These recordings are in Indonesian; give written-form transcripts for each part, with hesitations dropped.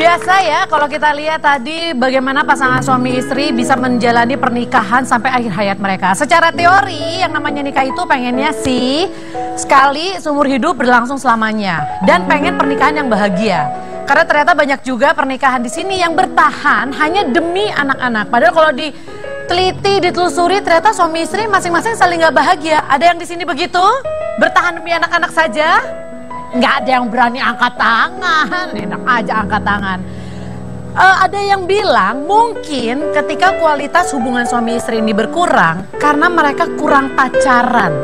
Biasa ya kalau kita lihat tadi bagaimana pasangan suami istri bisa menjalani pernikahan sampai akhir hayat mereka. Secara teori yang namanya nikah itu pengennya sih sekali seumur hidup berlangsung selamanya dan pengen pernikahan yang bahagia. Karena ternyata banyak juga pernikahan di sini yang bertahan hanya demi anak-anak. Padahal kalau diteliti, ditelusuri ternyata suami istri masing-masing saling nggak bahagia. Ada yang di sini begitu? Bertahan demi anak-anak saja? Nggak ada yang berani angkat tangan, enak aja angkat tangan. Ada yang bilang mungkin ketika kualitas hubungan suami istri ini berkurang karena mereka kurang pacaran.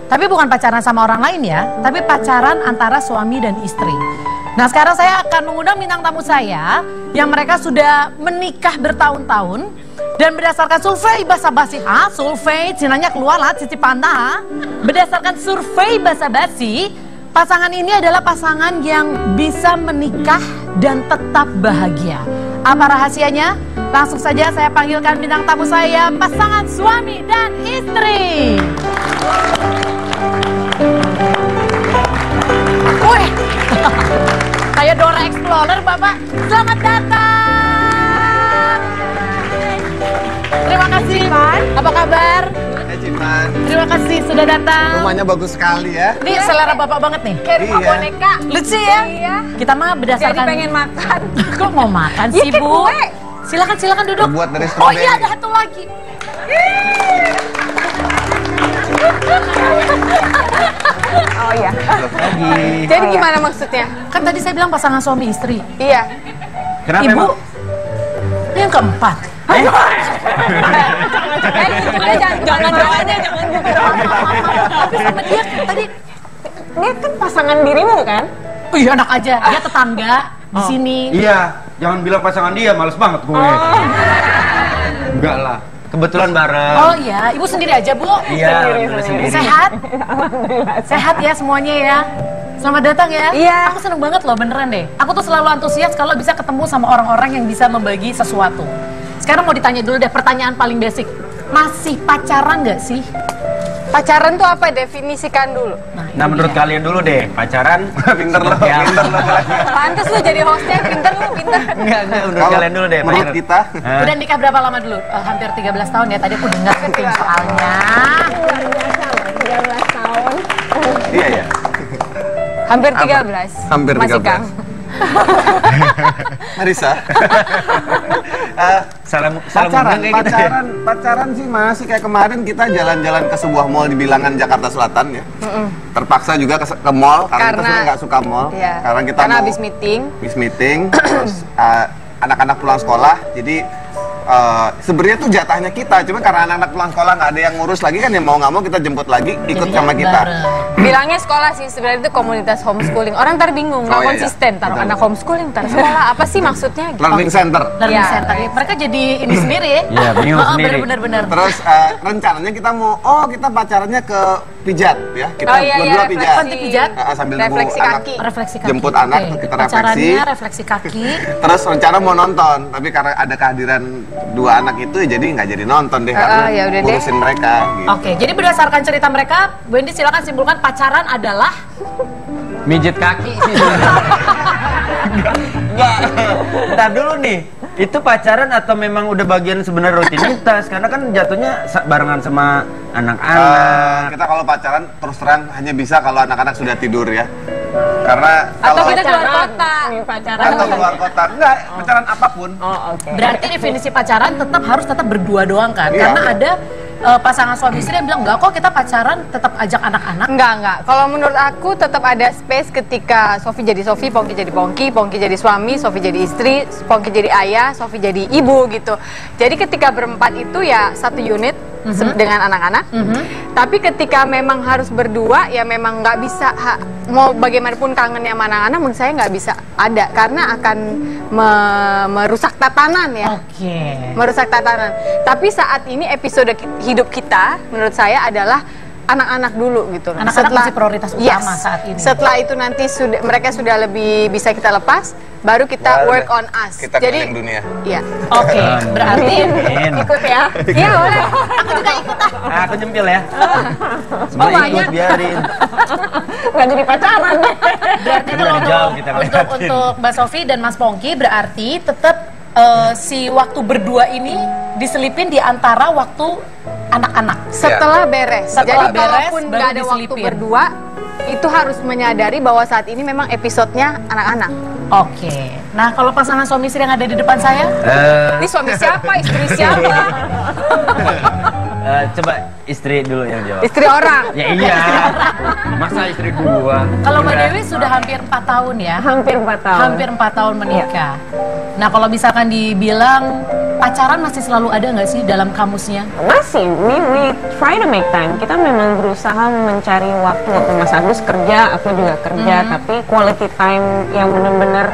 Tapi bukan pacaran sama orang lain ya, tapi pacaran antara suami dan istri. Nah sekarang saya akan mengundang bintang tamu saya yang mereka sudah menikah bertahun-tahun. Dan berdasarkan survei basa-basi, survei Cinanya keluar lah, Cici Panda. Berdasarkan survei basa-basi, pasangan ini adalah pasangan yang bisa menikah dan tetap bahagia. Apa rahasianya? Langsung saja saya panggilkan bintang tamu saya, pasangan suami dan istri. Wih, kayak Dora Explorer, Bapak. Selamat datang. Terima kasih, Pan. Apa kabar? Cipan. Terima kasih sudah datang. Rumahnya bagus sekali ya. Ini selera Bapak banget nih. Kayak rumah boneka. Lucu ya? Iya. Kita mah berdasarkan. Jadi pengen makan. Kok mau makan sih, Ya, Bu? kue. Silakan duduk. Terbuat dari Oh stroberi. iya, ada satu lagi. Oh iya. Jadi gimana maksudnya? Kan tadi saya bilang pasangan suami istri. Iya. Kenapa Ibu, emang? ini yang keempat. Jangan doanya, jangan gitu. Tapi sama dia tadi, Dia kan pasangan dirimu kan? iya anak aja, dia tetangga di sini. Iya, jangan bilang pasangan dia, males banget gue. Enggak lah, kebetulan bareng. Oh iya, Ibu sendiri aja, Bu? Iya, sendiri. Sehat? Sehat ya semuanya ya? Selamat datang ya. Iya. Aku seneng banget loh, beneran deh. Aku tuh selalu antusias kalau bisa ketemu sama orang-orang yang bisa membagi sesuatu. Sekarang mau ditanya dulu deh, pertanyaan paling basic. Masih pacaran nggak sih? Pacaran tuh apa? Definisikan dulu. ini Nah, menurut dia. kalian dulu deh, pacaran Pinter lo, seperti apa? pinter lo. Pantes lu jadi hostnya, pinter lu, pinter. Enggak, menurut Kalau kalian dulu deh, menurut pacaran. kita, Hah? Udah nikah berapa lama dulu? Hampir 13 tahun ya, tadi aku dengar syuting soalnya. 13 tahun. iya ya. Hampir 13. Hampir Masih 13. Kang. Marisa. Salam Pacaran, undang kayak gitu ya? pacaran sih masih kayak kemarin kita jalan-jalan ke sebuah mall di Bilangan Jakarta Selatan ya. Terpaksa juga ke mall karena kita Karena- sudah nggak suka mall. Iya. Karena kita Karena mau habis meeting. terus anak-anak pulang sekolah, jadi sebenarnya tuh jatahnya kita, cuma karena anak-anak pulang sekolah nggak ada yang ngurus lagi kan, ya mau nggak mau kita jemput lagi, ikut Jadinya sama kita. bareng. Bilangnya sekolah sih, sebenarnya itu komunitas homeschooling. Orang ntar bingung, nggak Oh, iya, iya. konsisten. Taruh Betul, anak betul. homeschooling, ntar sekolah. Apa sih maksudnya? Learning Center. Learning Iya. Center. Mereka jadi ini sendiri ya? Iya, bingung sendiri. Bener-bener. Terus rencananya kita mau, kita pacarannya ke pijat ya, kita Oh, iya, berdua iya, pijat. Nanti pijat? Sambil nunggu Refleksi anak kaki. Refleksi kaki. jemput anak, Oke. kita refleksi. Pacarannya refleksi kaki. Terus rencana mau nonton, tapi karena ada kehadiran dua anak itu, ya jadi nggak jadi nonton deh karena ya udah deh. ngurusin mereka. Gitu. Oke, jadi berdasarkan cerita mereka, Bu Endi silakan simpulkan pacaran adalah Mijet kaki. Enggak. Ntar dulu nih. Itu pacaran atau memang udah bagian sebenarnya rutinitas? Karena kan jatuhnya barengan sama anak-anak. Kita kalau pacaran terus terang hanya bisa kalau anak-anak sudah tidur ya. Karena Atau kalau kita keluar kota. atau keluar kota, enggak, pacaran apapun. Oh, oke. berarti definisi pacaran tetap berdua doang kan? Iya. Karena ada pasangan suami istri yang bilang enggak kok kita pacaran tetap ajak anak-anak. Enggak. Kalau menurut aku tetap ada space ketika Sofi jadi Sofi, Pongki jadi Pongki, Pongki jadi suami, Sofi jadi istri, Pongki jadi ayah, Sofi jadi ibu gitu. Jadi ketika berempat itu ya satu unit dengan anak-anak. Tapi ketika memang harus berdua ya memang nggak bisa mau bagaimanapun kangennya sama anak-anak, menurut saya nggak bisa ada karena akan merusak tatanan ya. Oke. Merusak tatanan. Tapi saat ini episode hidup kita menurut saya adalah anak-anak dulu gitu. Anak-anak masih prioritas utama saat ini. Setelah itu nanti mereka sudah lebih bisa kita lepas, baru kita work on us. Kita keliling dunia. Iya. Oke, berarti Ikut ya. Iya boleh. aku juga ikut ah. Aku nyempil ya. Semua ikut biarin. Nggak jadi pacaran. Berarti Ini kalau dari jauh kita ngeliatin. untuk Mbak Sofi dan Mas Pongki berarti tetap si waktu berdua ini diselipin di antara waktu anak-anak. Setelah beres. Setelah Jadi beres, kalaupun baru nggak ada waktu diselipin. berdua, itu harus menyadari bahwa saat ini memang episodenya anak-anak. Oke. Nah, kalau pasangan suami istri yang ada di depan saya, Ini suami siapa, istri siapa? Coba istri dulu yang jawab. Istri orang. Ya iya. Masa istri gua? kalau Mbak Udah. Dewi sudah hampir 4 tahun ya. Hampir 4 tahun. Hampir 4 tahun menikah. Nah, kalau misalkan dibilang pacaran masih selalu ada nggak sih dalam kamusnya? Masih, we try to make time. Kita memang berusaha mencari waktu. Mas Agus kerja, aku juga kerja, tapi quality time yang benar-benar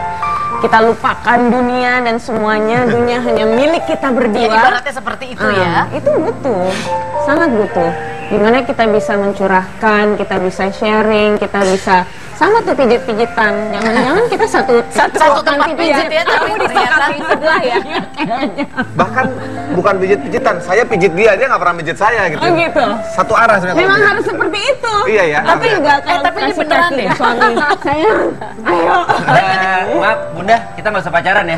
kita lupakan dunia dan semuanya, dunia hanya milik kita Ya, berdua. ibaratnya seperti itu ya. Itu butuh, sangat butuh. Dimana kita bisa mencurahkan, kita bisa sharing, kita bisa sama tuh pijit-pijitan. Jangan-jangan kita satu tempat pijit ya, tapi ternyata sebelah ya. Bahkan bukan pijit-pijitan, saya pijit dia nggak pernah pijit saya gitu. Oh gitu. Satu arah sebenarnya. Memang kalau harus seperti itu. Iya ya. Tapi enggak kalau tapi ini kasih beneran kaki deh. ke suami. Sayang, ayo. Maaf Bunda, kita nggak usah pacaran ya.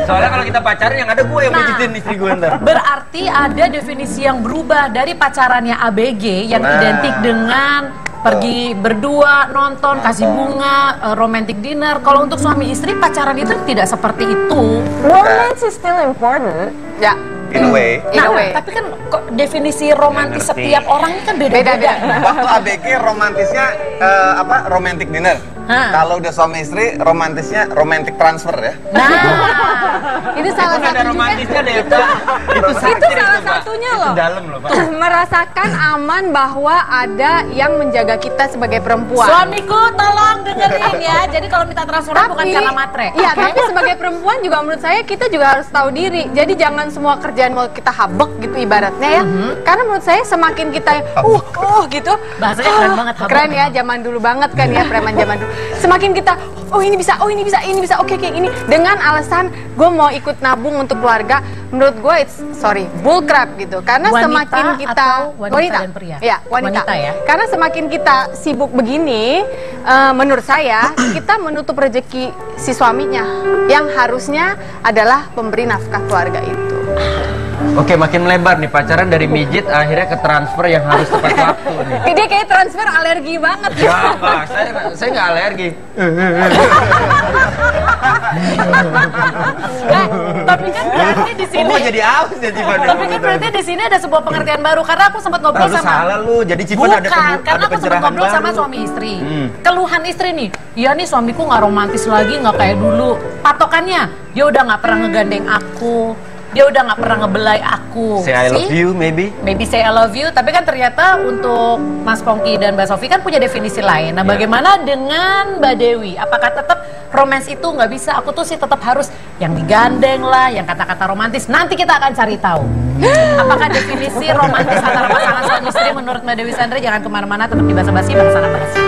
Soalnya kalau kita pacaran yang ada gue yang pijitin istri gue ntar. Berarti ada definisi yang berubah dari pacarannya ABG yang Nah. identik dengan pergi berdua, nonton, kasih bunga, romantic dinner. Kalau untuk suami istri pacaran itu tidak seperti itu. Romance is still important. Ya. in a way. In a way. Tapi kan kok definisi romantis Nggak ngerti. setiap orang ini kan beda-beda. Beda-beda. Waktu ABG romantisnya apa? Romantic dinner. Hah. Kalau udah suami istri romantisnya romantic transfer ya. Nah, Itu salah Itu satu ada juga. romantisnya deh Pak. Itu sakit Itu salah Pak. satunya Itu loh. dalam loh Pak. Merasakan aman bahwa ada yang menjaga kita sebagai perempuan. suamiku tolong dengerin ya. Jadi kalau minta transferan bukan karena matre. Iya, Oke? tapi sebagai perempuan juga menurut saya kita juga harus tahu diri. Jadi jangan semua kerjaan mau kita habek gitu ibaratnya ya. Karena menurut saya semakin kita gitu. Bahasanya keren banget, habek. Keren ya, zaman dulu banget kan ya, preman zaman dulu. Semakin kita ini bisa, oke ini dengan alasan gue mau ikut nabung untuk keluarga. Menurut gue bull crap gitu. Karena Wanita semakin kita atau wanita dan pria? Ya, wanita. Wanita ya. Karena semakin kita sibuk begini, menurut saya kita menutup rezeki si suaminya yang harusnya adalah pemberi nafkah keluarga itu. Oke, makin melebar nih pacaran dari mijit akhirnya ke transfer yang harus tepat waktu nih. Ini kayak transfer alergi banget ya. Ya Pak, saya nggak alergi. Tapi kan berarti di Oh, sini. mau jadi aus ya tiba Tapi kan berarti di sini ada sebuah pengertian baru karena aku sempat ngobrol Lu sama. salah lu, jadi Cipon Bukan, ada karena aku sempat pencerahan ngobrol sama baru. suami istri. Hmm. Keluhan istri nih, ya nih suamiku nggak romantis lagi, nggak kayak dulu. Patokannya, dia udah nggak pernah ngegandeng aku, dia udah nggak pernah ngebelai aku. Say I love See? you maybe. Maybe say I love you, tapi kan ternyata untuk Mas Pongki dan Mbak Sofi kan punya definisi lain. Nah, Iya. bagaimana dengan Mbak Dewi? Apakah tetap romance itu nggak bisa? Aku tuh sih tetap harus yang digandeng lah, yang kata-kata romantis. Nanti kita akan cari tahu. Apakah definisi romantis antara pasangan suami istri menurut Mbak Dewi Sandra? Jangan kemana-mana, tetap di Basa Basi, Bahasa Basi.